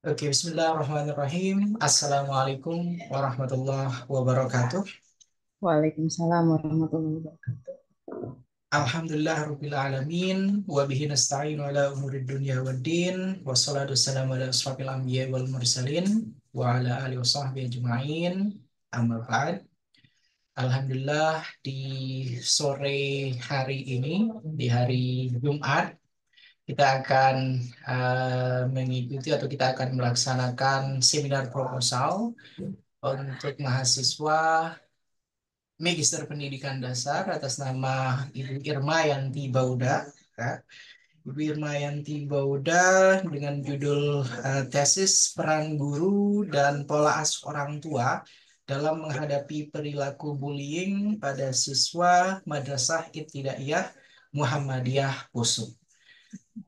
Oke, bismillahirrahmanirrahim. Assalamualaikum warahmatullahi wabarakatuh. Waalaikumsalam warahmatullahi wabarakatuh. Alhamdulillah rabbil alamin wa bihi nasta'inu ala umurid dunya waddin wassalatu wassalamu ala asrafil anbiya wal mursalin wa ala alihi wa sahbihi ajma'in. Amma ba'd. Alhamdulillah di sore hari ini, di hari Jumat, kita akan mengikuti atau kita akan melaksanakan seminar proposal untuk mahasiswa Magister Pendidikan Dasar atas nama Ibu Irma Yanti Bauda. Ya. Ibu Irma Yanti Bauda dengan judul tesis peran guru dan pola asuh orang tua dalam menghadapi perilaku bullying pada siswa Madrasah Ibtidaiyah Muhammadiyah Poso.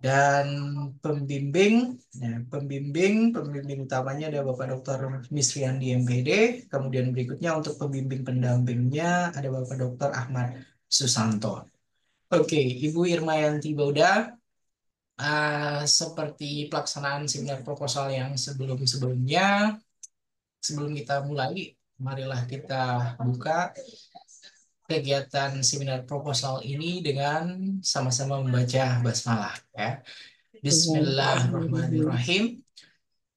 Dan pembimbing, pembimbing utamanya ada Bapak Dr. Misriandi MPD. Kemudian berikutnya untuk pembimbing pendampingnya ada Bapak Dr. Ahmad Susanto. Oke, Ibu Irmayanti Bauda, seperti pelaksanaan seminar proposal yang sebelum-sebelumnya, sebelum kita mulai, marilah kita buka kegiatan seminar proposal ini dengan sama-sama membaca basmalah, ya. Bismillahirrahmanirrahim.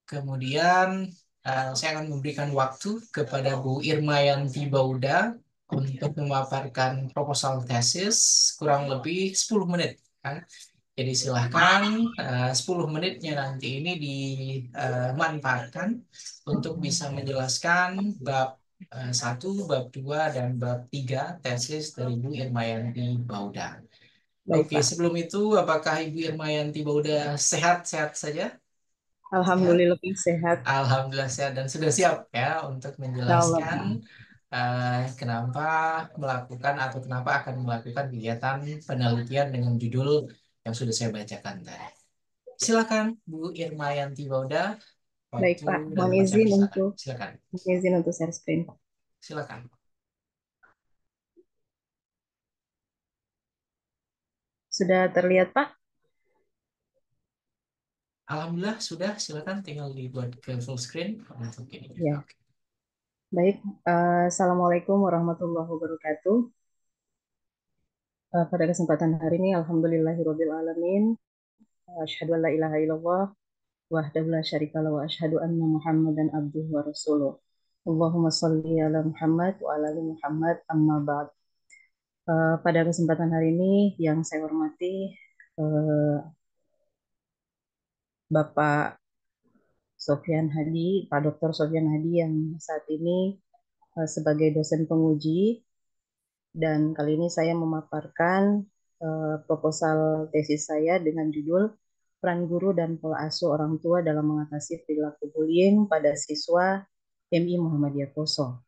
Kemudian saya akan memberikan waktu kepada Bu Irmayanti Bauda untuk memaparkan proposal tesis kurang lebih 10 menit, kan? Jadi silahkan 10 menitnya nanti ini dimanfaatkan untuk bisa menjelaskan bab 1, bab 2, dan bab 3 tesis dari Bu Irmayanti Bauda. Baik, Oke, Pak. sebelum itu apakah Ibu Irmayanti Bauda sehat-sehat saja? Sehat? Alhamdulillah sehat. Alhamdulillah sehat dan sudah siap ya untuk Insya Allah, menjelaskan Pak. kenapa melakukan atau kenapa akan melakukan kegiatan penelitian dengan judul yang sudah saya bacakan tadi. Silakan Bu Irmayanti Bauda, Baik, waktu Pak. dan Mohon tempat izin bicara. untuk Silakan. mohon izin untuk share screen, Pak. Silakan. Sudah terlihat, Pak? Alhamdulillah sudah, silakan tinggal dibuat ke full screen untuk ini juga. Ya. Oke. Baik. Assalamualaikum warahmatullahi wabarakatuh. Pada kesempatan hari ini, alhamdulillahirabbil alamin. Asyhadu an la ilaha illallah wahdahu la syarikalah wa asyhadu anna Muhammadan abduhu wa rasuluh. Allahumma shalli ala Muhammad wa ala ali Muhammad amma ba'd. Pada kesempatan hari ini yang saya hormati eh, Bapak Sofyan Hadi, Pak Dr. Sofyan Hadi yang saat ini sebagai dosen penguji, dan kali ini saya memaparkan proposal tesis saya dengan judul Peran Guru dan Pola Asuh Orang Tua dalam Mengatasi Perilaku Bullying pada Siswa MI Muhammadiyah Poso.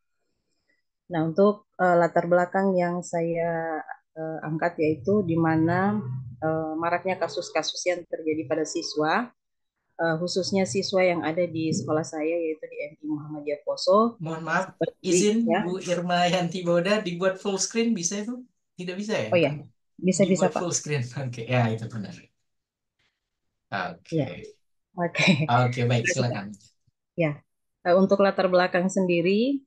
Nah, untuk latar belakang yang saya angkat yaitu di mana maraknya kasus-kasus yang terjadi pada siswa, khususnya siswa yang ada di sekolah saya yaitu di MI Muhammadiyah Poso, Mohon maaf, seperti izin ya. Bu Irmayanti Bauda dibuat full screen bisa itu? Tidak bisa ya? Oh ya, bisa-bisa Dibuat Pak. full screen. Oke, ya itu benar. Ya, Oke. oke. Oke, baik, silakan. Ya, untuk latar belakang sendiri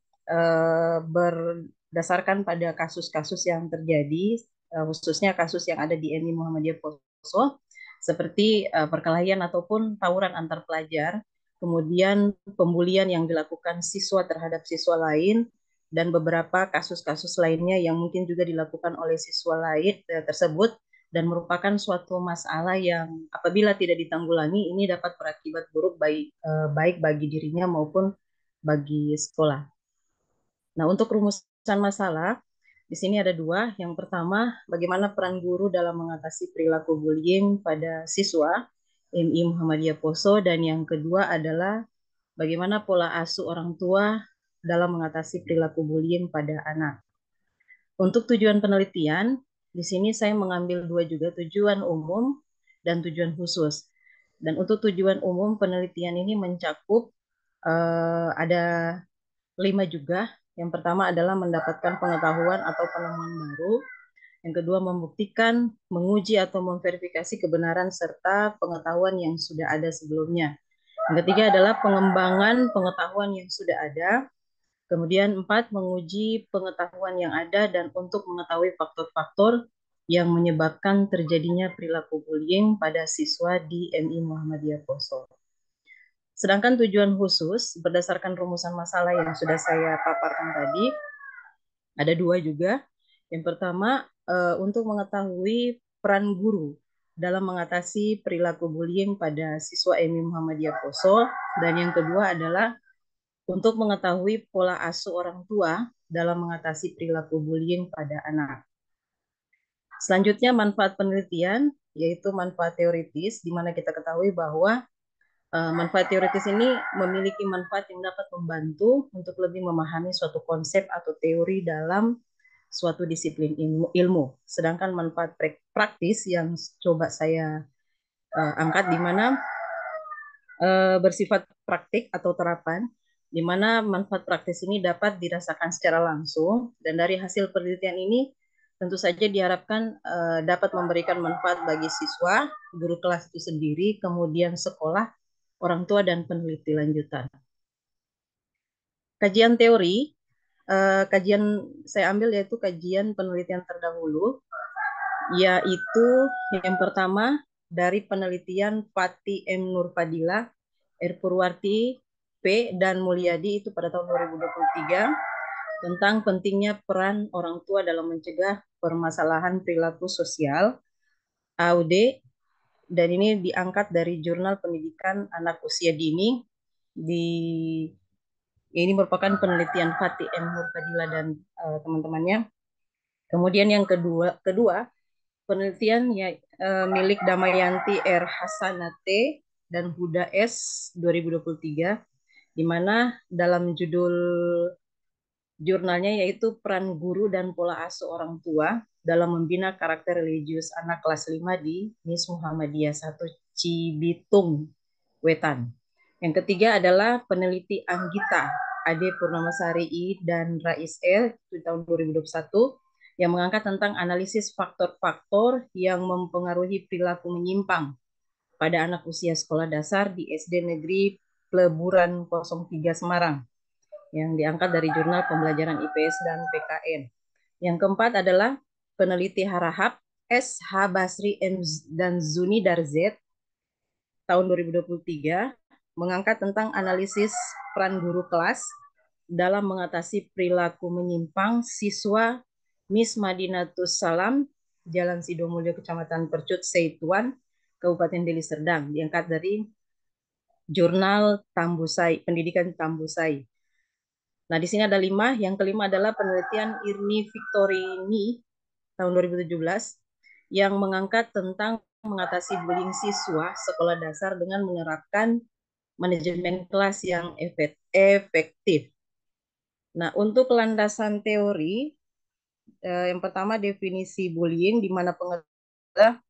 berdasarkan pada kasus-kasus yang terjadi, khususnya kasus yang ada di MI Muhammadiyah Poso, seperti perkelahian ataupun tawuran antar pelajar, kemudian pembulian yang dilakukan siswa terhadap siswa lain, dan beberapa kasus-kasus lainnya yang mungkin juga dilakukan oleh siswa lain tersebut, dan merupakan suatu masalah yang apabila tidak ditanggulangi ini dapat berakibat buruk baik bagi dirinya maupun bagi sekolah. Nah, untuk rumusan masalah di sini ada dua. Yang pertama, bagaimana peran guru dalam mengatasi perilaku bullying pada siswa MI Muhammadiyah Poso, dan yang kedua adalah bagaimana pola asuh orang tua dalam mengatasi perilaku bullying pada anak. Untuk tujuan penelitian, di sini saya mengambil dua juga, tujuan umum dan tujuan khusus. Dan untuk tujuan umum, penelitian ini mencakup ada 5 juga. Yang pertama adalah mendapatkan pengetahuan atau penemuan baru. Yang kedua, membuktikan, menguji atau memverifikasi kebenaran serta pengetahuan yang sudah ada sebelumnya. Yang ketiga adalah pengembangan pengetahuan yang sudah ada. Kemudian 4, menguji pengetahuan yang ada dan untuk mengetahui faktor-faktor yang menyebabkan terjadinya perilaku bullying pada siswa di MI Muhammadiyah Poso. Sedangkan tujuan khusus berdasarkan rumusan masalah yang sudah saya paparkan tadi, ada 2 juga. Yang pertama, untuk mengetahui peran guru dalam mengatasi perilaku bullying pada siswa MI Muhammadiyah Poso. Dan yang kedua adalah untuk mengetahui pola asuh orang tua dalam mengatasi perilaku bullying pada anak. Selanjutnya manfaat penelitian, yaitu manfaat teoritis, di mana kita ketahui bahwa manfaat teoritis ini memiliki manfaat yang dapat membantu untuk lebih memahami suatu konsep atau teori dalam suatu disiplin ilmu. Sedangkan manfaat praktis yang coba saya angkat di mana bersifat praktik atau terapan, di mana manfaat praktis ini dapat dirasakan secara langsung, dan dari hasil penelitian ini tentu saja diharapkan dapat memberikan manfaat bagi siswa, guru kelas itu sendiri, kemudian sekolah, orang tua, dan peneliti lanjutan. Kajian teori, kajian saya ambil yaitu kajian penelitian terdahulu, yaitu yang pertama dari penelitian Pati M. Nurfadila, R. Purwarti P. dan Mulyadi itu pada tahun 2023 tentang pentingnya peran orang tua dalam mencegah permasalahan perilaku sosial AUD, dan ini diangkat dari Jurnal Pendidikan Anak Usia Dini. Ini merupakan penelitian Fatih M. Nurfadila dan teman-temannya. Kemudian yang kedua penelitian milik Damayanti R. Hasanate dan Huda S. 2023, di mana dalam judul jurnalnya yaitu peran guru dan pola asuh orang tua dalam membina karakter religius anak kelas 5 di MIS Muhammadiyah 1 Cibitung Wetan. Yang ketiga adalah peneliti Anggita Ade Purnamasari I dan Rais L di tahun 2021 yang mengangkat tentang analisis faktor-faktor yang mempengaruhi perilaku menyimpang pada anak usia sekolah dasar di SD Negeri Pleburan 03 Semarang, yang diangkat dari Jurnal Pembelajaran IPS dan PKN. Yang keempat adalah peneliti Harahap S. H. Basri M. dan Zuni Darzet tahun 2023 mengangkat tentang analisis peran guru kelas dalam mengatasi perilaku menyimpang siswa Miss Madinatus Salam, Jalan Sidomulyo, Kecamatan Percut, Seituan, Kabupaten Deli Serdang, diangkat dari Jurnal Tambusai, Pendidikan Tambusai. Nah, di sini ada 5. Yang kelima adalah penelitian Irni Victorini tahun 2017 yang mengangkat tentang mengatasi bullying siswa sekolah dasar dengan menerapkan manajemen kelas yang efektif. Nah, untuk landasan teori, yang pertama definisi bullying, di mana pengertian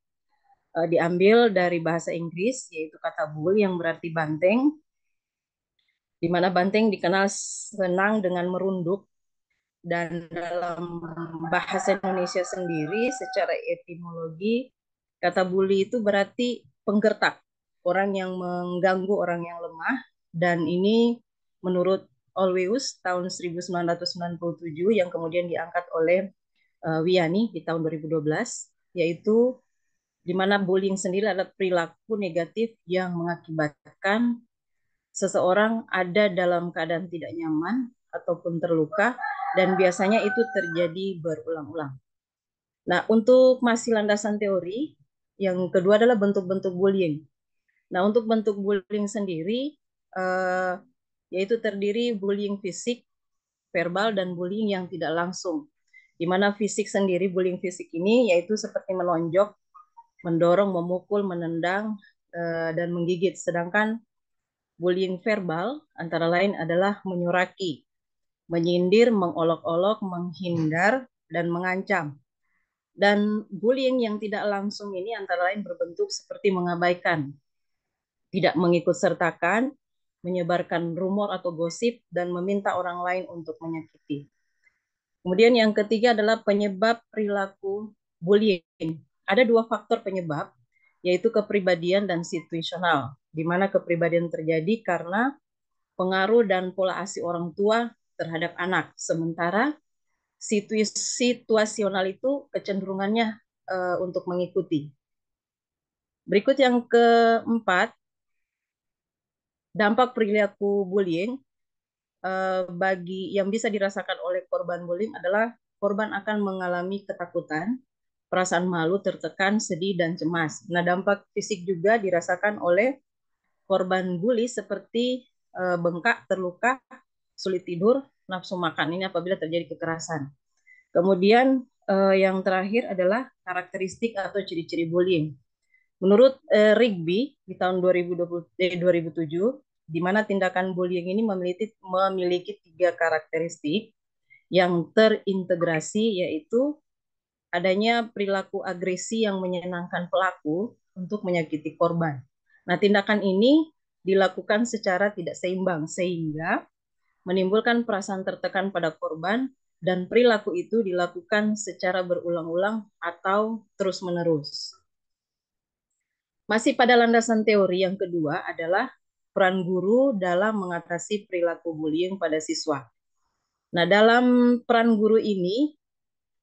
diambil dari bahasa Inggris, yaitu kata bull yang berarti banteng, di mana banteng dikenal senang dengan merunduk, dan dalam bahasa Indonesia sendiri secara etimologi kata bully itu berarti penggertak, orang yang mengganggu orang yang lemah, dan ini menurut Olweus tahun 1997 yang kemudian diangkat oleh Wiani di tahun 2012, yaitu di mana bullying sendiri adalah perilaku negatif yang mengakibatkan seseorang ada dalam keadaan tidak nyaman ataupun terluka, dan biasanya itu terjadi berulang-ulang. Nah, untuk masih landasan teori, yang kedua adalah bentuk-bentuk bullying. Nah, untuk bentuk bullying sendiri, yaitu terdiri bullying fisik, verbal, dan bullying yang tidak langsung. Di mana fisik sendiri, bullying fisik ini yaitu seperti menonjok, mendorong, memukul, menendang, dan menggigit. Sedangkan bullying verbal antara lain adalah menyuraki, menyindir, mengolok-olok, menghindar, dan mengancam. Dan bullying yang tidak langsung ini antara lain berbentuk seperti mengabaikan, tidak mengikut sertakan, menyebarkan rumor atau gosip, dan meminta orang lain untuk menyakiti. Kemudian yang ketiga adalah penyebab perilaku bullying. Ada 2 faktor penyebab, yaitu kepribadian dan situasional. di mana kepribadian terjadi karena pengaruh dan pola asuh orang tua terhadap anak. Sementara situasional itu kecenderungannya untuk mengikuti. Berikut yang keempat, dampak perilaku bullying bagi yang bisa dirasakan oleh korban bullying adalah korban akan mengalami ketakutan, perasaan malu, tertekan, sedih, dan cemas. Nah, dampak fisik juga dirasakan oleh korban bully seperti bengkak, terluka, sulit tidur, nafsu makan. Ini apabila terjadi kekerasan. Kemudian yang terakhir adalah karakteristik atau ciri-ciri bullying. Menurut Rigby di tahun 2007, di mana tindakan bullying ini memiliki 3 karakteristik yang terintegrasi, yaitu adanya perilaku agresi yang menyenangkan pelaku untuk menyakiti korban. Nah, tindakan ini dilakukan secara tidak seimbang sehingga menimbulkan perasaan tertekan pada korban dan perilaku itu dilakukan secara berulang-ulang atau terus-menerus. Masih pada landasan teori yang kedua adalah peran guru dalam mengatasi perilaku bullying pada siswa. Nah, dalam peran guru ini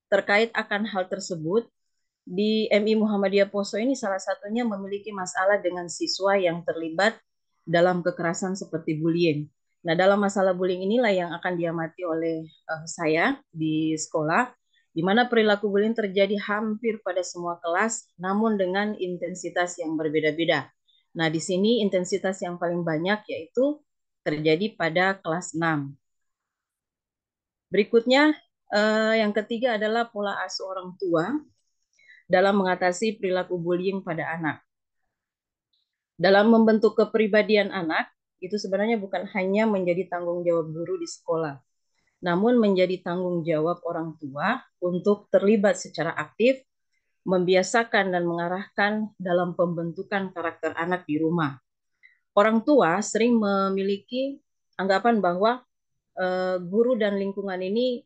terkait akan hal tersebut, di MI Muhammadiyah Poso ini salah satunya memiliki masalah dengan siswa yang terlibat dalam kekerasan seperti bullying. Nah, dalam masalah bullying inilah yang akan diamati oleh saya di sekolah, di mana perilaku bullying terjadi hampir pada semua kelas, namun dengan intensitas yang berbeda-beda. Nah, di sini intensitas yang paling banyak yaitu terjadi pada kelas 6. Berikutnya, yang ketiga adalah pola asuh orang tua dalam mengatasi perilaku bullying pada anak. Dalam membentuk kepribadian anak, itu sebenarnya bukan hanya menjadi tanggung jawab guru di sekolah, namun menjadi tanggung jawab orang tua untuk terlibat secara aktif, membiasakan dan mengarahkan dalam pembentukan karakter anak di rumah. Orang tua sering memiliki anggapan bahwa guru dan lingkungan ini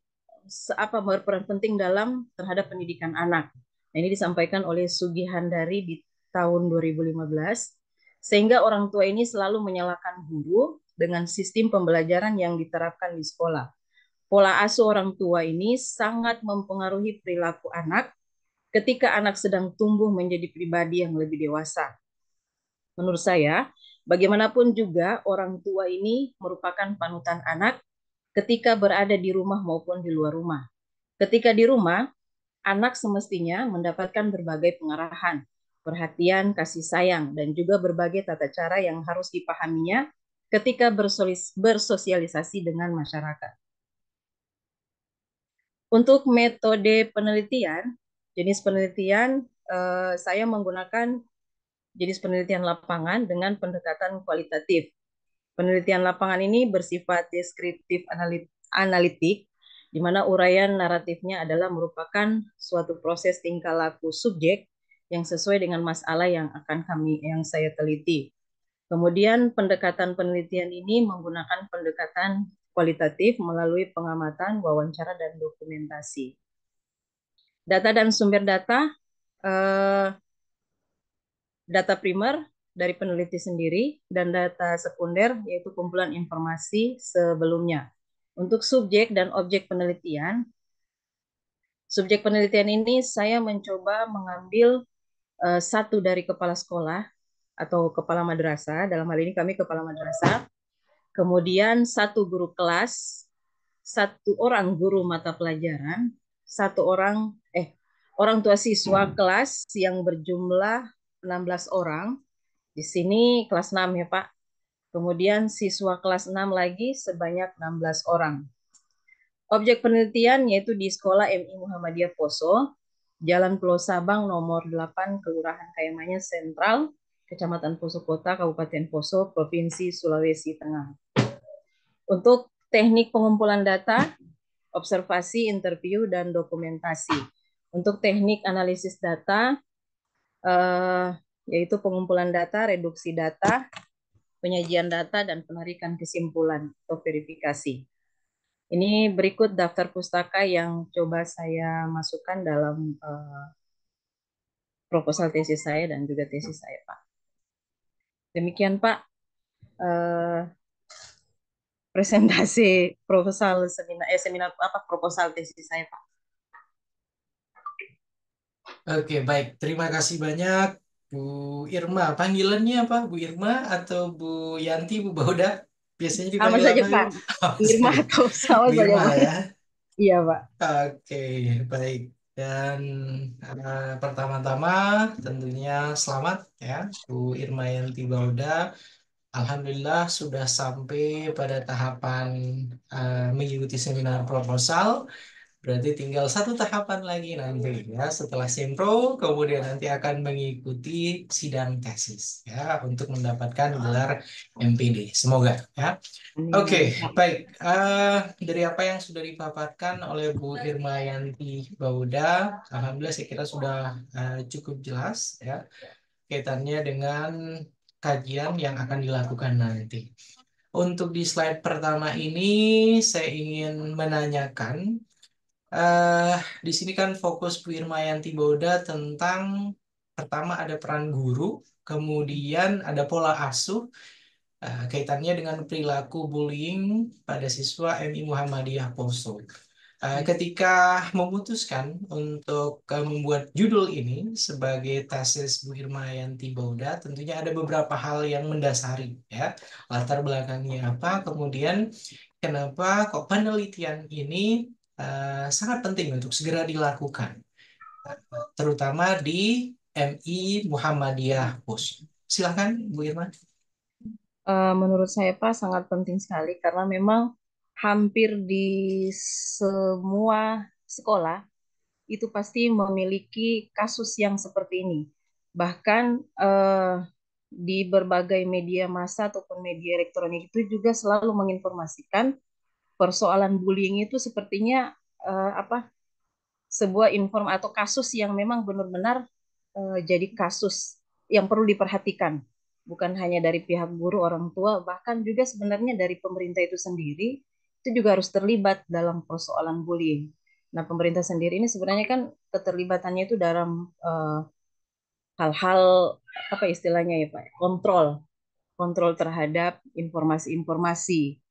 berperan penting dalam terhadap pendidikan anak. Nah, ini disampaikan oleh Sugi Handari di tahun 2015, sehingga orang tua ini selalu menyalahkan guru dengan sistem pembelajaran yang diterapkan di sekolah. Pola asuh orang tua ini sangat mempengaruhi perilaku anak ketika anak sedang tumbuh menjadi pribadi yang lebih dewasa. Menurut saya, bagaimanapun juga orang tua ini merupakan panutan anak ketika berada di rumah maupun di luar rumah. Ketika di rumah, anak semestinya mendapatkan berbagai pengarahan, perhatian, kasih sayang, dan juga berbagai tata cara yang harus dipahaminya ketika bersosialisasi dengan masyarakat. Untuk metode penelitian, jenis penelitian saya menggunakan jenis penelitian lapangan dengan pendekatan kualitatif. Penelitian lapangan ini bersifat deskriptif analitik, di mana uraian naratifnya adalah merupakan suatu proses tingkah laku subjek yang sesuai dengan masalah yang saya teliti. Kemudian pendekatan penelitian ini menggunakan pendekatan kualitatif melalui pengamatan, wawancara, dan dokumentasi. Data dan sumber data, data primer dari peneliti sendiri dan data sekunder yaitu kumpulan informasi sebelumnya. Untuk subjek dan objek penelitian, subjek penelitian ini saya mencoba mengambil satu dari kepala sekolah atau kepala madrasah, dalam hal ini kami kepala madrasah, kemudian satu guru kelas, satu orang guru mata pelajaran, satu orang tua siswa kelas yang berjumlah 16 orang. Di sini kelas 6 ya Pak. Kemudian siswa kelas 6 lagi sebanyak 16 orang. Objek penelitian yaitu di Sekolah MI Muhammadiyah Poso, Jalan Pulau Sabang nomor 8, Kelurahan Kayamanya Sentral, Kecamatan Poso Kota, Kabupaten Poso, Provinsi Sulawesi Tengah. Untuk teknik pengumpulan data, observasi, interview, dan dokumentasi. Untuk teknik analisis data, yaitu pengumpulan data, reduksi data, penyajian data, dan penarikan kesimpulan atau verifikasi. Ini berikut daftar pustaka yang coba saya masukkan dalam proposal tesis saya dan juga tesis saya, Pak. Demikian Pak, eh, presentasi proposal seminar apa proposal tesis saya Pak. Oke, baik. Terima kasih banyak, Bu Irma. Panggilannya apa? Bu Irma atau Bu Yanti, Bu Bauda? Biasanya Sama dipanggil saja apa, Ibu? Pak, Oh, Irma saja. atau sama Bu saja Irma Pak. ya. Iya Pak. Oke, baik. Dan pertama-tama tentunya selamat ya, Bu Irma Yanti Bauda. Alhamdulillah sudah sampai pada tahapan mengikuti seminar proposal. Berarti tinggal satu tahapan lagi nanti ya setelah sempro, kemudian nanti akan mengikuti sidang tesis ya untuk mendapatkan gelar MPD. Semoga ya. Amin, Oke, amin Pak. baik. Dari apa yang sudah dipaparkan oleh Bu Irma Yanti Bauda, alhamdulillah saya kira sudah cukup jelas ya kaitannya dengan kajian yang akan dilakukan nanti. Untuk di slide pertama ini saya ingin menanyakan eh di sini kan fokus Bu Irmayanti Boda tentang pertama ada peran guru, kemudian ada pola asuh, kaitannya dengan perilaku bullying pada siswa MI Muhammadiyah Poso. Ya. Ketika memutuskan untuk membuat judul ini sebagai tesis Bu Irmayanti Bauda, tentunya ada beberapa hal yang mendasari ya. Latar belakangnya apa, kemudian kenapa kok penelitian ini sangat penting untuk segera dilakukan, terutama di MI Muhammadiyah Poso. Silakan Bu Irma. Menurut saya Pak sangat penting sekali karena memang hampir di semua sekolah itu pasti memiliki kasus yang seperti ini. Bahkan di berbagai media massa ataupun media elektronik itu juga selalu menginformasikan persoalan bullying itu sepertinya apa sebuah inform atau kasus yang memang benar-benar jadi kasus yang perlu diperhatikan, bukan hanya dari pihak guru, orang tua, bahkan juga sebenarnya dari pemerintah itu sendiri itu juga harus terlibat dalam persoalan bullying. Nah, pemerintah sendiri ini sebenarnya kan keterlibatannya itu dalam hal-hal apa istilahnya ya Pak, kontrol, kontrol terhadap informasi-informasi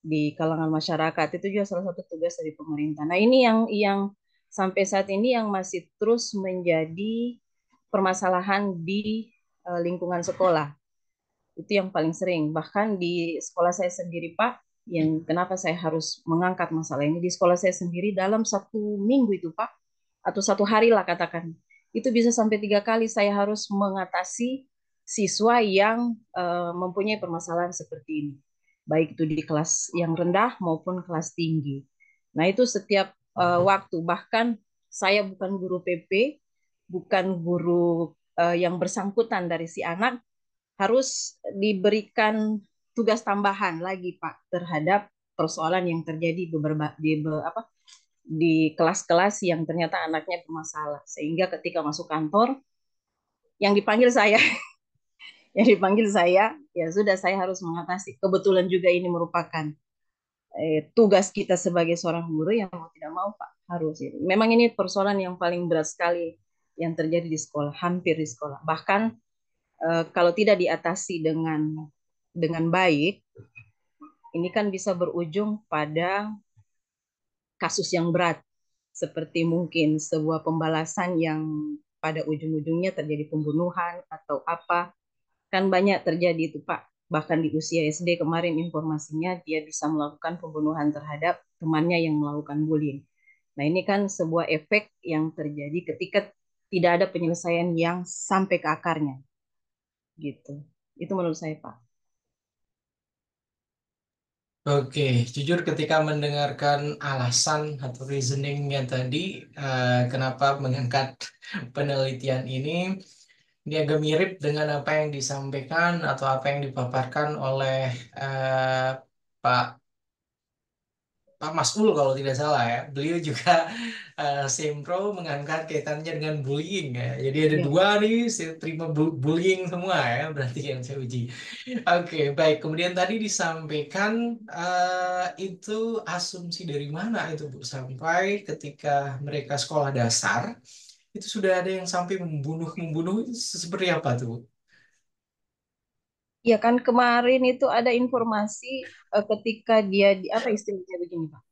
di kalangan masyarakat itu juga salah satu tugas dari pemerintah. Nah, ini yang sampai saat ini yang masih terus menjadi permasalahan di lingkungan sekolah. Itu yang paling sering. Bahkan di sekolah saya sendiri, Pak, yang kenapa saya harus mengangkat masalah ini di sekolah saya sendiri dalam 1 minggu itu, Pak, atau 1 hari lah katakan, itu bisa sampai 3 kali saya harus mengatasi siswa yang mempunyai permasalahan seperti ini, baik itu di kelas yang rendah maupun kelas tinggi. Nah itu setiap waktu, bahkan saya bukan guru PP, bukan guru yang bersangkutan dari si anak, harus diberikan tugas tambahan lagi Pak terhadap persoalan yang terjadi di kelas-kelas yang ternyata anaknya bermasalah. Sehingga ketika masuk kantor, yang dipanggil saya, yang dipanggil saya, ya sudah saya harus mengatasi. Kebetulan juga ini merupakan tugas kita sebagai seorang guru yang mau tidak mau Pak harus ini. Memang ini persoalan yang paling berat sekali yang terjadi di sekolah, hampir di sekolah. Bahkan kalau tidak diatasi dengan baik, ini kan bisa berujung pada kasus yang berat, seperti mungkin sebuah pembalasan yang pada ujung-ujungnya terjadi pembunuhan atau apa. Kan banyak terjadi itu Pak. Bahkan di usia SD kemarin informasinya dia bisa melakukan pembunuhan terhadap temannya yang melakukan bullying. Nah ini kan sebuah efek yang terjadi ketika tidak ada penyelesaian yang sampai ke akarnya. Gitu. Itu menurut saya Pak. Oke, jujur ketika mendengarkan alasan atau reasoningnya tadi, kenapa mengangkat penelitian ini agak mirip dengan apa yang disampaikan atau apa yang dipaparkan oleh eh, Pak Pak Masul kalau tidak salah ya. Beliau juga sempro mengangkat kaitannya dengan bullying ya. Jadi ada Ya. dua nih, saya terima bullying semua ya, berarti yang saya uji. Oke, baik. Kemudian tadi disampaikan itu asumsi dari mana itu Bu? Sampai ketika mereka sekolah dasar, itu sudah ada yang sampai membunuh-membunuh, itu seperti apa tuh Bu? Ya kan kemarin itu ada informasi ketika dia di apa istilahnya begini Pak.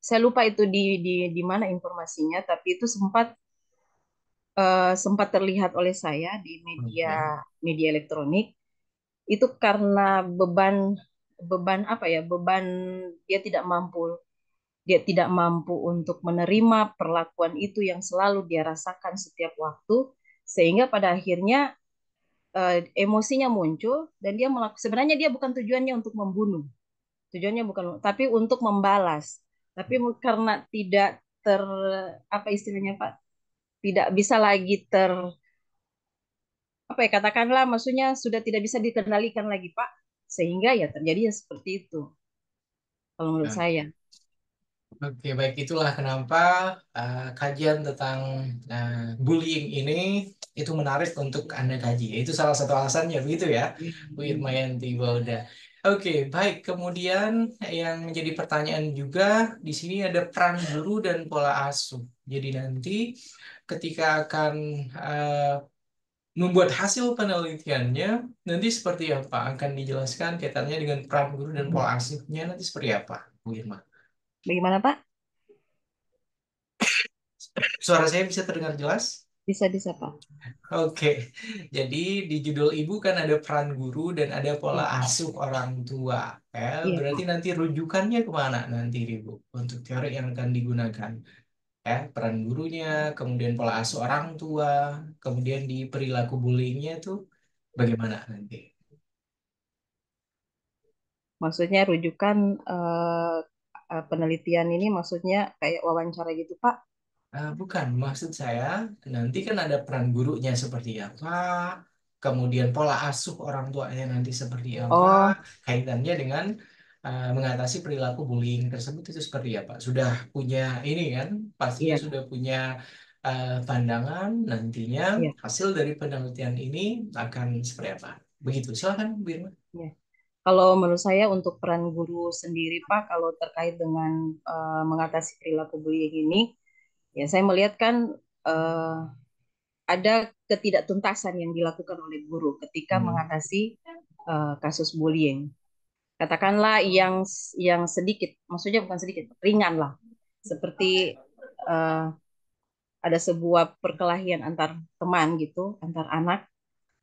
Saya lupa itu di mana informasinya, tapi itu sempat terlihat oleh saya di media Oke. media elektronik. Itu karena beban beban apa ya? Beban dia tidak mampu dia tidak mampu untuk menerima perlakuan itu yang selalu dia rasakan setiap waktu, sehingga pada akhirnya emosinya muncul dan dia sebenarnya dia bukan tujuannya untuk membunuh, tujuannya bukan, tapi untuk membalas. Tapi karena tidak ter apa istilahnya Pak, tidak bisa lagi apa ya katakanlah, maksudnya sudah tidak bisa dikendalikan lagi Pak, sehingga ya terjadi ya seperti itu kalau menurut saya. Oke, baik, itulah kenapa kajian tentang uh, bullying ini itu menarik untuk Anda kaji. Itu salah satu alasannya, begitu ya, Bu Irmayanti Walda. Oke, baik. Kemudian yang menjadi pertanyaan juga di sini ada peran guru dan pola asuh. Jadi nanti ketika akan uh, membuat hasil penelitiannya, nanti seperti apa? Akan dijelaskan kaitannya dengan peran guru dan pola asuhnya nanti seperti apa, Bu Irma? Bagaimana Pak? Suara saya bisa terdengar jelas? Bisa bisa Pak. Oke, jadi di judul Ibu kan ada peran guru dan ada pola Iya, asuh orang tua. Ya, iya berarti Pak. nanti rujukannya kemana nanti, Ibu, untuk teori yang akan digunakan? Ya, peran gurunya, kemudian pola asuh orang tua, kemudian di perilaku bullyingnya itu bagaimana nanti? Maksudnya rujukan eh, penelitian ini maksudnya kayak wawancara gitu Pak. Bukan, maksud saya nanti kan ada peran gurunya seperti apa, kemudian pola asuh orang tuanya nanti seperti apa, Oh, kaitannya dengan mengatasi perilaku bullying tersebut itu seperti apa. Sudah punya ini kan, pastinya iya, sudah punya pandangan nantinya iya, hasil dari penelitian ini akan seperti apa. Begitu, silakan Bu Irma. iya. Kalau menurut saya untuk peran guru sendiri Pak, kalau terkait dengan mengatasi perilaku bullying ini, ya saya melihat kan eh, ada ketidaktuntasan yang dilakukan oleh guru ketika Hmm. mengatasi kasus bullying. Katakanlah yang sedikit, maksudnya bukan sedikit, ringan lah. Seperti eh, ada sebuah perkelahian antar teman gitu, antar anak.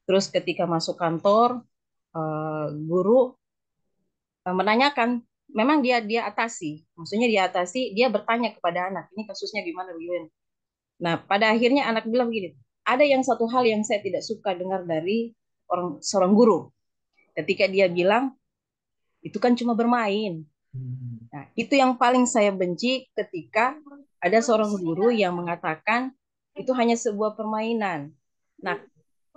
Terus ketika masuk kantor, guru menanyakan, memang dia atasi, maksudnya dia atasi, dia bertanya kepada anak, ini kasusnya gimana begini. Nah, pada akhirnya anak bilang begini, ada yang satu hal yang saya tidak suka dengar dari seorang guru, ketika dia bilang itu kan cuma bermain. Hmm. Nah, itu yang paling saya benci ketika ada seorang guru yang mengatakan itu hanya sebuah permainan. Nah,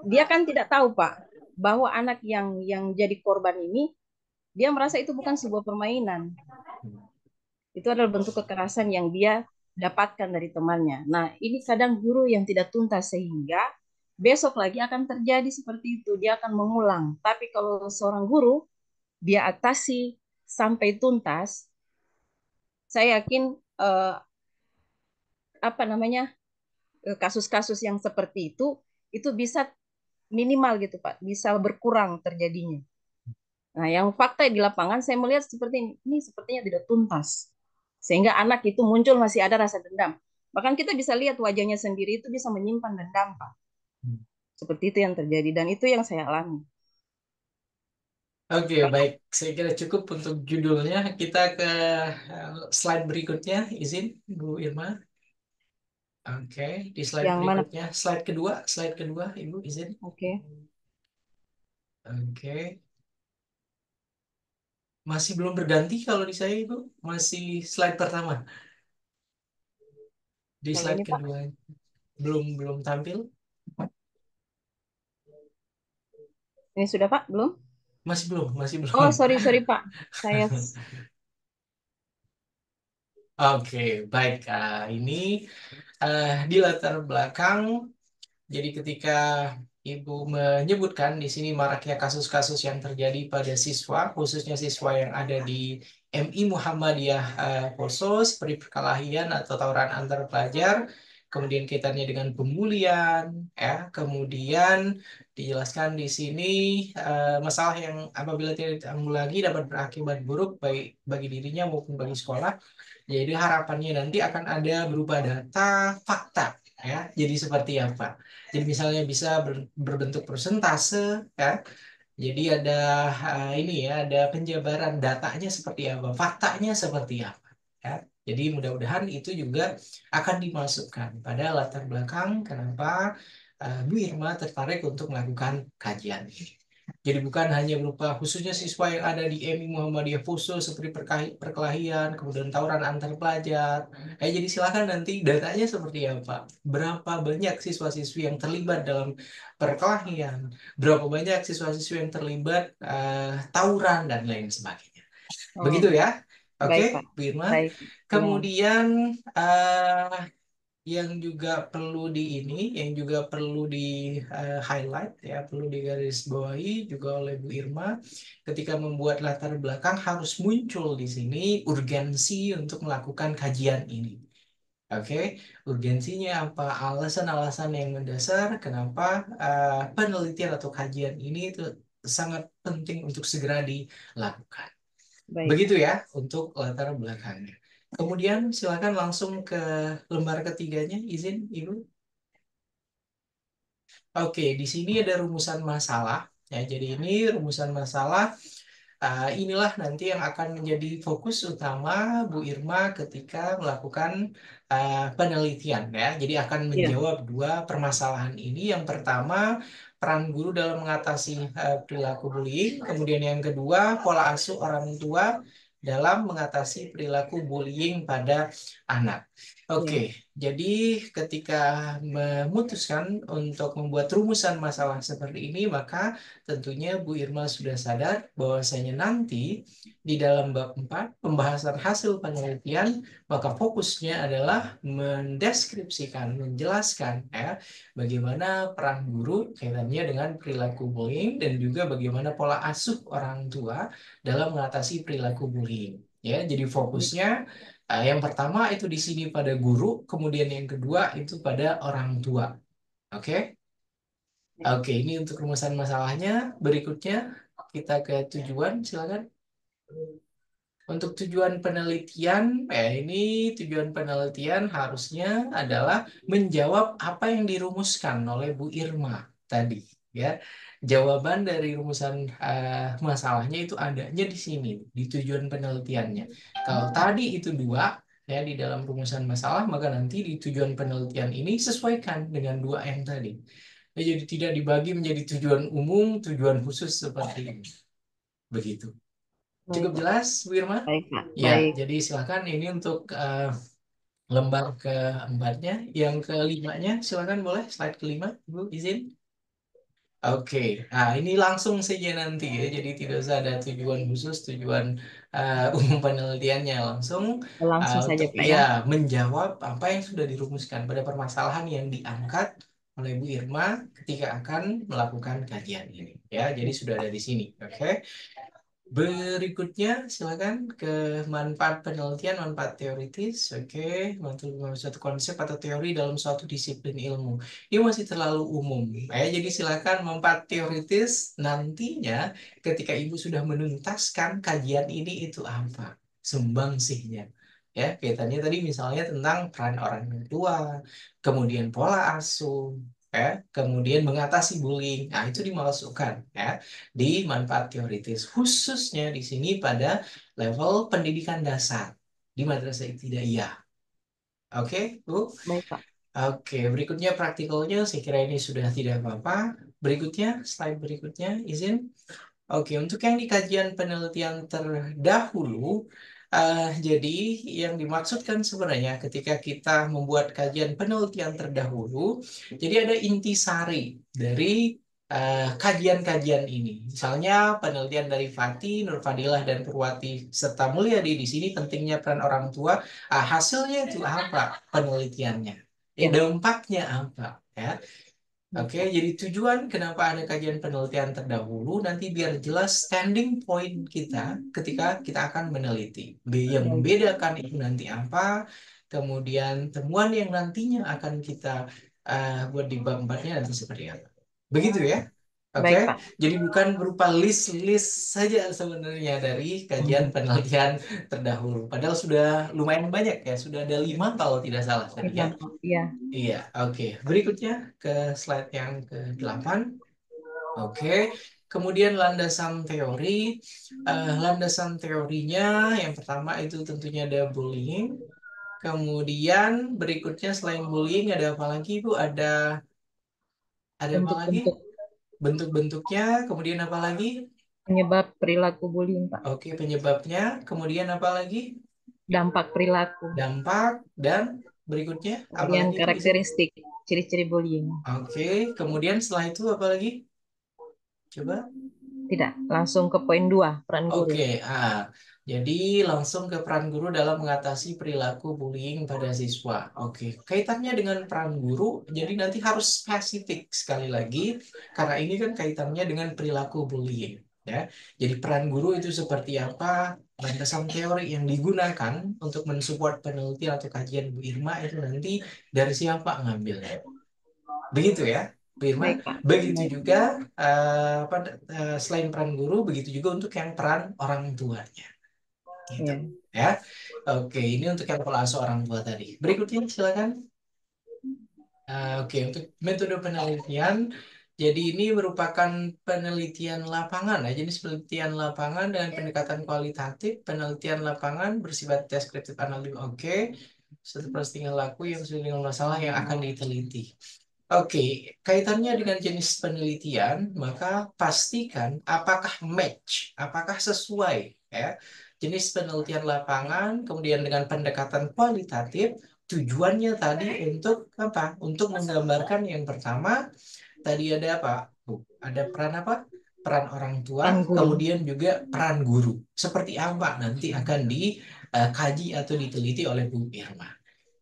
dia kan tidak tahu, Pak, bahwa anak yang jadi korban ini dia merasa itu bukan sebuah permainan. Itu adalah bentuk kekerasan yang dia dapatkan dari temannya. Nah, ini kadang guru yang tidak tuntas sehingga besok lagi akan terjadi seperti itu. Dia akan mengulang. Tapi kalau seorang guru dia atasi sampai tuntas, saya yakin eh, apa namanya kasus-kasus yang seperti itu bisa minimal gitu Pak, bisa berkurang terjadinya. Nah, yang fakta di lapangan saya melihat seperti ini sepertinya tidak tuntas. Sehingga anak itu muncul masih ada rasa dendam. Bahkan kita bisa lihat wajahnya sendiri itu bisa menyimpan dendam, Pak. Seperti itu yang terjadi dan itu yang saya alami. Oke, baik. Saya kira cukup untuk judulnya. Kita ke slide berikutnya, izin Bu Irma. Oke, di slide Yang mana? berikutnya, slide kedua, Ibu izin. Oke. Oke, masih belum berganti kalau di saya Ibu, masih slide pertama. Di Yang slide ini, Pak. kedua belum belum tampil, Ini sudah, Pak? Belum? masih Oh, belum. sorry, sorry, Pak. Saya Oke, baik. Ini di latar belakang. Jadi ketika Ibu menyebutkan di sini maraknya kasus-kasus yang terjadi pada siswa, khususnya siswa yang ada di MI Muhammadiyah Poso, seperti perkelahian atau tawuran antar pelajar, kemudian kaitannya dengan pembulian, ya, kemudian dijelaskan di sini masalah yang apabila tidak ditanggulangi dapat berakibat buruk baik bagi dirinya maupun bagi sekolah. Jadi harapannya nanti akan ada berupa data, fakta, ya. Jadi seperti apa? Jadi misalnya bisa berbentuk persentase, ya. Jadi ada ini ya, ada penjabaran datanya seperti apa, faktanya seperti apa, ya. Jadi mudah-mudahan itu juga akan dimasukkan pada latar belakang kenapa Bu Irma tertarik untuk melakukan kajian ini. Jadi bukan hanya berupa khususnya siswa yang ada di MI Muhammadiyah Poso seperti perkelahian, kemudian tawuran antar pelajar. Jadi silakan nanti datanya seperti apa. Berapa banyak siswa-siswi yang terlibat dalam perkelahian, berapa banyak siswa-siswi yang terlibat tawuran dan lain sebagainya. Begitu Oh, ya. Oke, baik, Pak. Bu Irma. Baik. Ya, Kemudian yang juga perlu di ini, yang juga perlu di highlight ya, perlu digarisbawahi juga oleh Bu Irma, ketika membuat latar belakang harus muncul di sini urgensi untuk melakukan kajian ini. Oke, urgensinya apa? Alasan-alasan yang mendasar kenapa penelitian atau kajian ini itu sangat penting untuk segera dilakukan. baik, Begitu Pak. ya untuk latar belakangnya. Kemudian silakan langsung ke lembar ketiganya, izin Ibu. Oke, di sini ada rumusan masalah. Ya, jadi ini rumusan masalah. Inilah nanti yang akan menjadi fokus utama Bu Irma ketika melakukan penelitian ya. Jadi akan Iya, menjawab dua permasalahan ini. Yang pertama, peran guru dalam mengatasi perilaku bullying. Kemudian yang kedua, pola asuh orang tua dalam mengatasi perilaku bullying pada anak. Oke, iya, jadi ketika memutuskan untuk membuat rumusan masalah seperti ini, maka tentunya Bu Irma sudah sadar bahwasanya nanti di dalam bab 4 pembahasan hasil penelitian, maka fokusnya adalah mendeskripsikan, menjelaskan ya bagaimana peran guru kaitannya dengan perilaku bullying dan juga bagaimana pola asuh orang tua dalam mengatasi perilaku bullying. Ya, jadi baik, fokusnya yang pertama itu di sini pada guru, kemudian yang kedua itu pada orang tua. Oke? baik. Oke, ini untuk rumusan masalahnya. Berikutnya kita ke tujuan, silakan. Untuk tujuan penelitian, ini tujuan penelitian harusnya adalah menjawab apa yang dirumuskan oleh Bu Irma tadi, ya. Jawaban dari rumusan masalahnya itu adanya di sini, di tujuan penelitiannya. Kalau tadi itu dua, ya di dalam rumusan masalah, maka nanti di tujuan penelitian ini sesuaikan dengan dua yang tadi. Ya, jadi tidak dibagi menjadi tujuan umum, tujuan khusus seperti ini. Begitu. Baik, Cukup Pak. jelas, Bu Irma? Baik, Pak. Ya, Baik. jadi silakan ini untuk lembar keempatnya. Yang kelimanya, silakan boleh slide kelima, Ibu, izin. Oke, nah ini langsung saja nanti ya. Jadi tidak usah ada tujuan khusus, tujuan umum penelitiannya langsung Langsung saja, untuk Pak, ya ya. menjawab apa yang sudah dirumuskan pada permasalahan yang diangkat oleh Bu Irma ketika akan melakukan kajian ini. Ya, jadi Ya. sudah ada di sini. Oke. Berikutnya, silakan ke manfaat penelitian, manfaat teoritis. Oke, memahami suatu konsep atau teori dalam suatu disiplin ilmu. Ini masih terlalu umum. Jadi silakan manfaat teoritis nantinya ketika Ibu sudah menuntaskan kajian ini itu apa? Sumbangsihnya. Ya, kaitannya tadi misalnya tentang peran orang tua, kemudian pola asuh, ya, kemudian mengatasi bullying. Nah, itu dimasukkan ya di manfaat teoritis, khususnya di sini pada level pendidikan dasar di madrasah ibtidaiyah. Oke, Bu? Baik, Pak. Oke, berikutnya praktikalnya saya kira ini sudah tidak apa-apa. Berikutnya, slide berikutnya, izin. Oke, untuk yang di kajian penelitian terdahulu, jadi yang dimaksudkan sebenarnya ketika kita membuat kajian penelitian terdahulu, jadi ada intisari dari kajian-kajian ini. Misalnya penelitian dari Fatih, Nurfadilah, dan Purwati serta Mulyadi di sini pentingnya peran orang tua. Hasilnya itu apa penelitiannya? Ya. Dampaknya apa? Ya. Baik, Oke, Pak. jadi tujuan kenapa ada kajian penelitian terdahulu nanti biar jelas standing point kita ketika kita akan meneliti. Yang Baik. membedakan itu nanti apa, kemudian temuan yang nantinya akan kita buat di bab 4-nya nanti seperti apa. Begitu ya. Oke, Baik, Pak. jadi bukan berupa list-list saja sebenarnya dari kajian penelitian terdahulu. Padahal sudah lumayan banyak ya, sudah ada 5 kalau tidak salah tadi ya. Iya, Iya, oke. Berikutnya ke slide yang ke-8. Oke, kemudian landasan teori. Landasan teorinya yang pertama itu tentunya ada bullying. Kemudian berikutnya selain bullying ada apa lagi Bu? Ada apa lagi? bentuk-bentuk Bentuk-bentuknya, kemudian apa lagi? penyebab perilaku bullying, Pak. Oke, penyebabnya, kemudian apa lagi? Dampak perilaku. Dampak, dan berikutnya apa Kemudian lagi Bu di sini? karakteristik, ciri-ciri bullying. Oke, kemudian setelah itu apa lagi? Coba. Tidak, langsung ke poin 2, peran guru. Oke, jadi langsung ke peran guru dalam mengatasi perilaku bullying pada siswa. Oke, kaitannya dengan peran guru, jadi nanti harus spesifik sekali lagi, karena ini kan kaitannya dengan perilaku bullying. Ya, jadi peran guru itu seperti apa? Landasan teori yang digunakan untuk mensupport penelitian atau kajian Bu Irma itu nanti dari siapa ngambilnya? Begitu ya, Bu Irma. Baik, Pak. Begitu Baik. juga selain peran guru, begitu juga untuk yang peran orang tuanya. Gitu. Ya. Ya. Oke, ini untuk yang pola asuh orang tua tadi. Berikutnya silakan. Oke, untuk metode penelitian. Jadi ini merupakan penelitian lapangan ya, jenis penelitian lapangan dengan pendekatan kualitatif, penelitian lapangan bersifat deskriptif analitik. Oke, satu tinggal laku yang sesuai dengan masalah yang akan diteliti. Oke, kaitannya dengan jenis penelitian, maka pastikan apakah match, apakah sesuai ya. Jenis penelitian lapangan, kemudian dengan pendekatan kualitatif, tujuannya tadi untuk apa? Untuk menggambarkan yang pertama, tadi ada apa? Bu? Ada peran apa? Peran orang tua, Peran guru. kemudian juga peran guru. Seperti apa nanti akan dikaji atau diteliti oleh Bu Irma.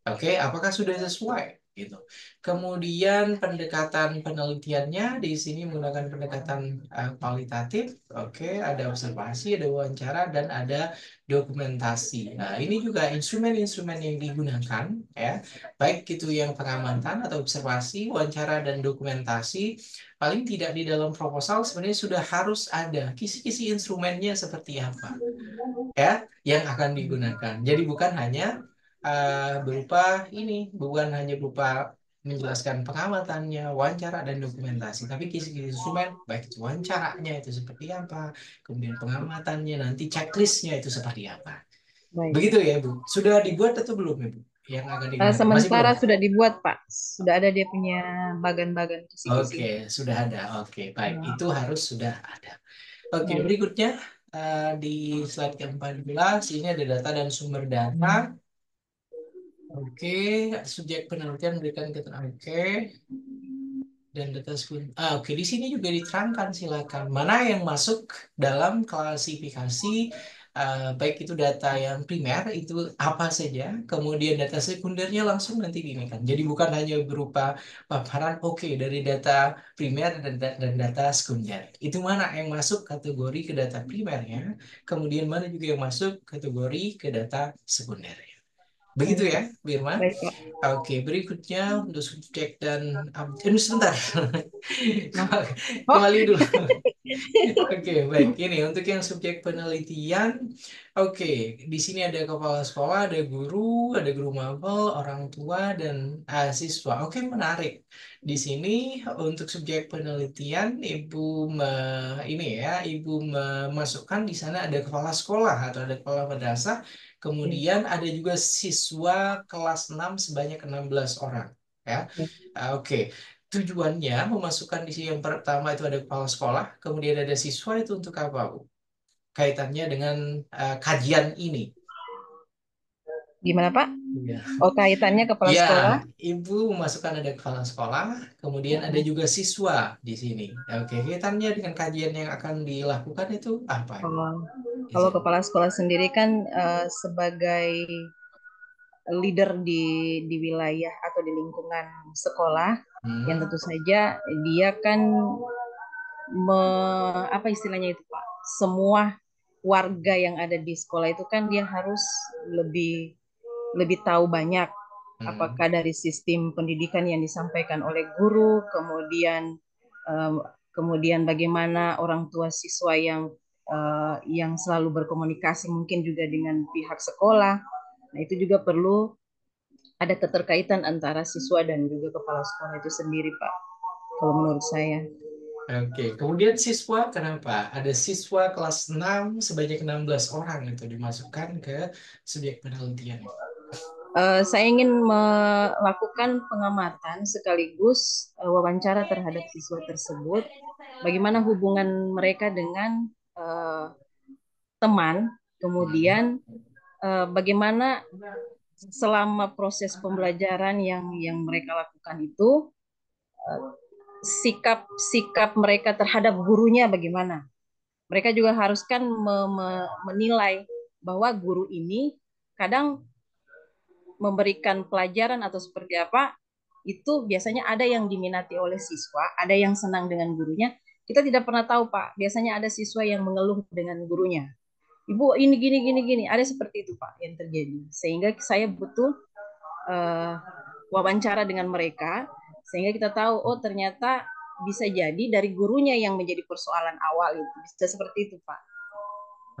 Oke, apakah sudah sesuai? Gitu. Kemudian pendekatan penelitiannya di sini menggunakan pendekatan kualitatif. Oke, ada observasi, ada wawancara, dan ada dokumentasi. Nah, ini juga instrumen-instrumen yang digunakan, ya, baik itu yang pengamatan atau observasi, wawancara, dan dokumentasi. Paling tidak di dalam proposal sebenarnya sudah harus ada kisi-kisi instrumennya seperti apa ya yang akan digunakan. Jadi bukan hanya berupa ini, bukan hanya berupa menjelaskan pengamatannya, wawancara dan dokumentasi, tapi kisi-kisi instrumen, baik itu wawancaranya itu seperti apa, kemudian pengamatannya, nanti checklistnya itu seperti apa. Baik, Begitu Pak. ya, Bu. Sudah dibuat atau belum ya, Bu? Yang akan digunakan. Masih belum? Sementara sudah dibuat, Pak. Sudah ada dia punya bagan-bagan Oke, kisi-kisinya. sudah ada. Oke, baik. Ya. Itu harus sudah ada. Oke, Baik. berikutnya di slide ke-14 ini ada data dan sumber data. Oke, subjek penelitian memberikan keterangan. Oke, dan data oke, di sini juga diterangkan silakan mana yang masuk dalam klasifikasi baik itu data yang primer itu apa saja, kemudian data sekundernya langsung nanti ini kan. Jadi bukan hanya berupa paparan oke dari data primer dan data sekunder. Itu mana yang masuk kategori ke data primernya, kemudian mana juga yang masuk kategori ke data sekundernya. Begitu Baik, ya, Pak. Birma. Baik, Pak. Oke, berikutnya untuk subjek dan ini sebentar. Nah. Oh, Kembali dulu. Oke, baik. Ini untuk yang subjek penelitian. Oke, di sini ada kepala sekolah, ada guru mapel, orang tua, dan siswa. Oke, menarik. Di sini untuk subjek penelitian, ini ya, Ibu memasukkan di sana ada kepala sekolah atau ada kepala madrasah. ya. Kemudian ada juga siswa kelas 6 sebanyak 16 orang. Ya, Ya. oke. Tujuannya memasukkan di sini yang pertama itu ada kepala sekolah, kemudian ada siswa itu untuk apa, Bu? Kaitannya dengan kajian ini. Gimana, Pak? Iya. Oh, kaitannya kepala Ya, sekolah. Ibu memasukkan ada kepala sekolah, kemudian ada juga siswa di sini. Oke, kaitannya dengan kajian yang akan dilakukan itu apa, Ibu? Kalau Di kalau sini. kepala sekolah sendiri kan sebagai leader di wilayah atau di lingkungan sekolah yang Hmm, tentu saja dia kan me, apa istilahnya itu Pak, semua warga yang ada di sekolah itu kan dia harus lebih lebih tahu banyak, Hmm. apakah dari sistem pendidikan yang disampaikan oleh guru, kemudian eh, kemudian bagaimana orang tua siswa yang selalu berkomunikasi mungkin juga dengan pihak sekolah. Nah, itu juga perlu ada keterkaitan antara siswa dan juga kepala sekolah itu sendiri, Pak. Kalau menurut saya. Oke, kemudian siswa kenapa? Ada siswa kelas 6 sebanyak 16 orang itu dimasukkan ke subjek penelitian. Saya ingin melakukan pengamatan sekaligus wawancara terhadap siswa tersebut. Bagaimana hubungan mereka dengan eh, teman, Hmm. kemudian bagaimana selama proses pembelajaran yang mereka lakukan itu sikap sikap mereka terhadap gurunya bagaimana. Mereka juga harus kan menilai bahwa guru ini kadang memberikan pelajaran atau seperti apa, itu biasanya ada yang diminati oleh siswa, ada yang senang dengan gurunya. Kita tidak pernah tahu, Pak. Biasanya ada siswa yang mengeluh dengan gurunya. Ibu ini gini gini gini, ada seperti itu, Pak, yang terjadi. Sehingga saya butuh uh, wawancara dengan mereka sehingga kita tahu, oh ternyata bisa jadi dari gurunya yang menjadi persoalan awal itu. Bisa seperti itu, Pak.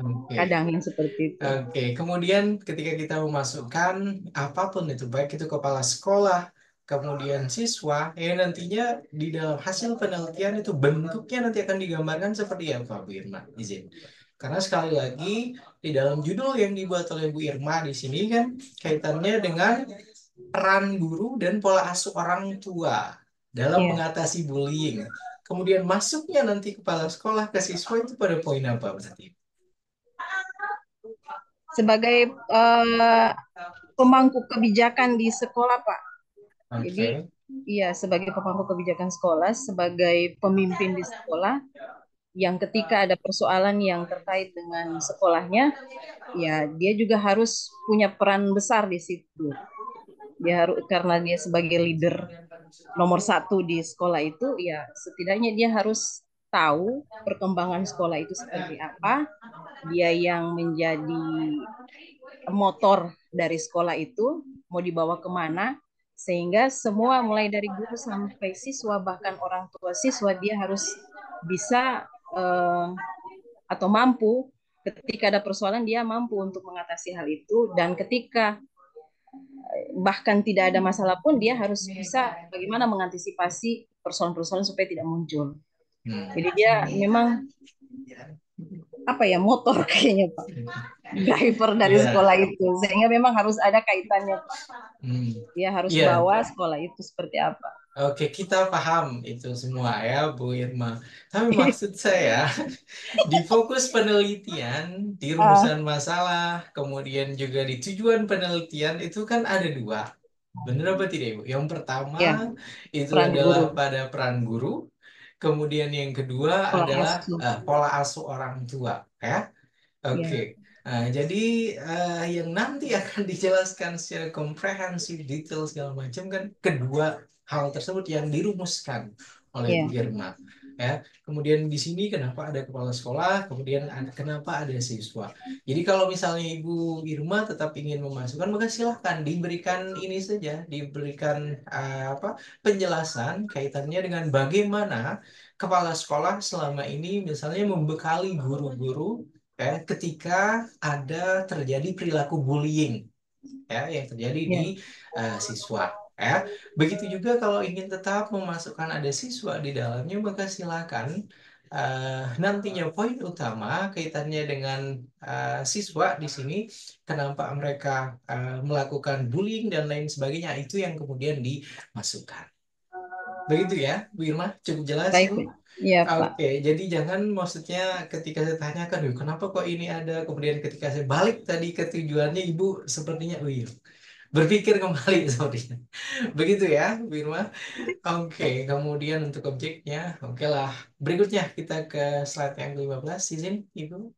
Oke. Kadang yang seperti itu. Oke, kemudian ketika kita memasukkan apapun itu, baik itu kepala sekolah, kemudian siswa, ya nantinya di dalam hasil penelitian itu bentuknya nanti akan digambarkan seperti apa, Bu Irma? Izin. Karena sekali lagi di dalam judul yang dibuat oleh Bu Irma di sini kan kaitannya dengan peran guru dan pola asuh orang tua dalam Ya. mengatasi bullying. Kemudian masuknya nanti kepala sekolah ke siswa itu pada poin apa berarti? Sebagai pemangku kebijakan di sekolah, Pak. Jadi, Oke. iya, sebagai pemangku kebijakan sekolah, sebagai pemimpin di sekolah, yang ketika ada persoalan yang terkait dengan sekolahnya, ya dia juga harus punya peran besar di situ. Dia harus karena dia sebagai leader nomor satu di sekolah itu, ya setidaknya dia harus tahu perkembangan sekolah itu seperti apa. Dia yang menjadi motor dari sekolah itu mau dibawa kemana, sehingga semua mulai dari guru sampai siswa bahkan orang tua siswa dia harus bisa atau mampu ketika ada persoalan dia mampu untuk mengatasi hal itu, dan ketika bahkan tidak ada masalah pun dia harus bisa bagaimana mengantisipasi persoalan-persoalan supaya tidak muncul. Hmm. Jadi dia memang apa ya motor kayaknya Pak, driver dari Ya, sekolah itu, sehingga memang harus ada kaitannya Pak. hmm. Dia harus Ya, bawa sekolah itu seperti apa. oke kita paham itu semua ya Bu Irma. Tapi maksud saya di fokus penelitian, di Ah, rumusan masalah, kemudian juga di tujuan penelitian itu kan ada dua. Benar apa tidak Ibu? Yang pertama ya, itu peran adalah guru, pada peran guru, kemudian yang kedua pola adalah asuh. pola asuh orang tua, ya. Oke, Ya, nah, jadi yang nanti akan dijelaskan secara komprehensif, detail segala macam kan kedua hal tersebut yang dirumuskan oleh Bu ya, Irma. Ya, kemudian di sini kenapa ada kepala sekolah, kemudian kenapa ada siswa. Jadi kalau misalnya Ibu Irma tetap ingin memasukkan, maka silahkan diberikan ini saja, diberikan apa penjelasan kaitannya dengan bagaimana kepala sekolah selama ini misalnya membekali guru-guru ya, ketika ada terjadi perilaku bullying ya yang terjadi di ya. siswa ya. Begitu juga kalau ingin tetap memasukkan ada siswa di dalamnya maka silakan nantinya poin utama kaitannya dengan siswa di sini kenapa mereka melakukan bullying dan lain sebagainya itu yang kemudian dimasukkan. Begitu ya, Bu Irma, cukup jelas Baik, itu. ya Pak. Oke, jadi jangan maksudnya ketika saya tanyakan, "Duh, kenapa kok ini ada?" Kemudian ketika saya balik tadi ke tujuannya, Ibu sepertinya, wih, berpikir kembali sepertinya. Begitu ya, Bu Irma. Oke, kemudian untuk objeknya, oke lah. Berikutnya kita ke slide yang ke-15, izin Ibu.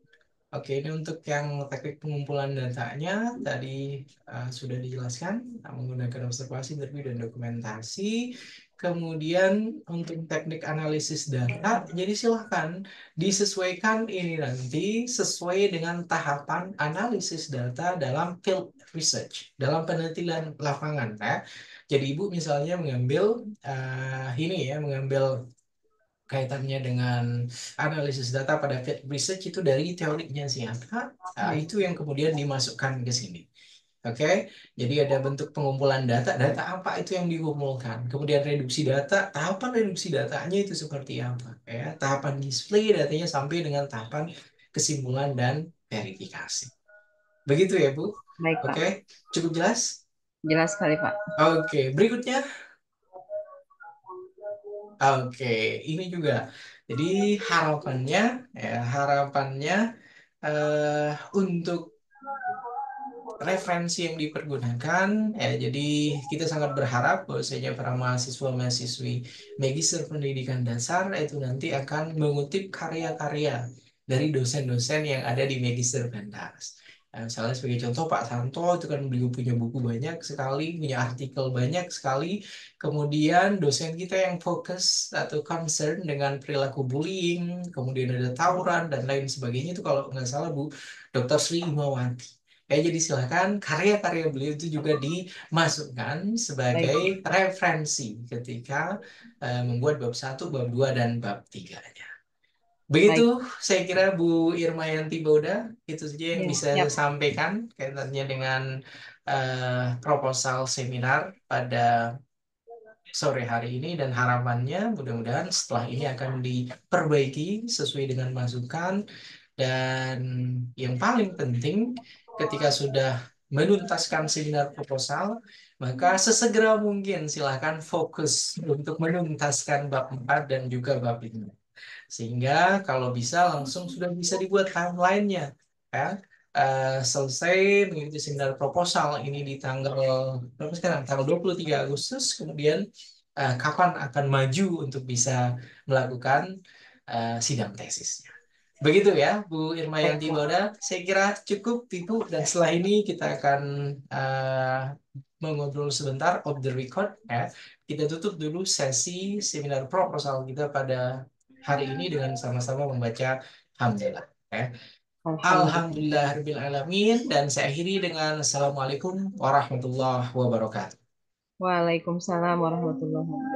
Oke, ini untuk yang teknik pengumpulan datanya tadi sudah dijelaskan menggunakan observasi, interview, dan dokumentasi. Kemudian untuk teknik analisis data, jadi silahkan disesuaikan ini nanti sesuai dengan tahapan analisis data dalam field research, dalam penelitian lapangan ya. Jadi Ibu misalnya mengambil ini ya, mengambil kaitannya dengan analisis data pada field research itu dari teorinya siapa, itu yang kemudian dimasukkan ke sini. Oke, jadi ada bentuk pengumpulan data, data apa itu yang dikumpulkan. Kemudian reduksi data, tahapan reduksi datanya itu seperti apa. Ya, tahapan display datanya sampai dengan tahapan kesimpulan dan verifikasi. Begitu ya, Bu? Baik, Oke, Pak. cukup jelas? Jelas sekali, Pak. Oke, berikutnya. Oke, ini juga. Jadi harapannya, ya, harapannya untuk referensi yang dipergunakan ya jadi kita sangat berharap bahwasanya para mahasiswa-mahasiswi Magister Pendidikan Dasar itu nanti akan mengutip karya-karya dari dosen-dosen yang ada di Magister Pendas. Nah, misalnya sebagai contoh Pak Santo itu kan beliau punya buku banyak sekali, punya artikel banyak sekali. Kemudian dosen kita yang fokus atau concern dengan perilaku bullying, kemudian ada tawuran dan lain sebagainya itu kalau nggak salah Bu, Dr. Sri Imawati. Jadi silakan karya-karya beliau itu juga dimasukkan sebagai Baik, referensi ketika membuat bab satu, bab 2 dan bab 3. Begitu baik. saya kira Bu Irmayanti Bauda, itu saja yang Ya, bisa siap. saya sampaikan kaitannya dengan proposal seminar pada sore hari ini dan harapannya mudah-mudahan setelah ini akan diperbaiki sesuai dengan masukan dan yang paling penting ketika sudah menuntaskan seminar proposal maka sesegera mungkin silahkan fokus untuk menuntaskan bab 4 dan juga bab 5 sehingga kalau bisa langsung sudah bisa dibuat timelinenya ya. Selesai mengikuti seminar proposal ini di tanggal berapa sekarang? Tanggal 23 Agustus. Kemudian kapan akan maju untuk bisa melakukan sidang tesisnya. Begitu ya, Bu Baik, Irmayanti Pak. Bauda. Saya kira cukup itu dan setelah ini kita akan uh, mengobrol sebentar off the record ya. Kita tutup dulu sesi seminar proposal kita pada hari ini dengan sama-sama membaca hamdalah. Ya. Alhamdulillah. Alhamdulillahirrahmanirrahim dan saya akhiri dengan Assalamualaikum warahmatullahi wabarakatuh. Waalaikumsalam warahmatullahi wabarakatuh.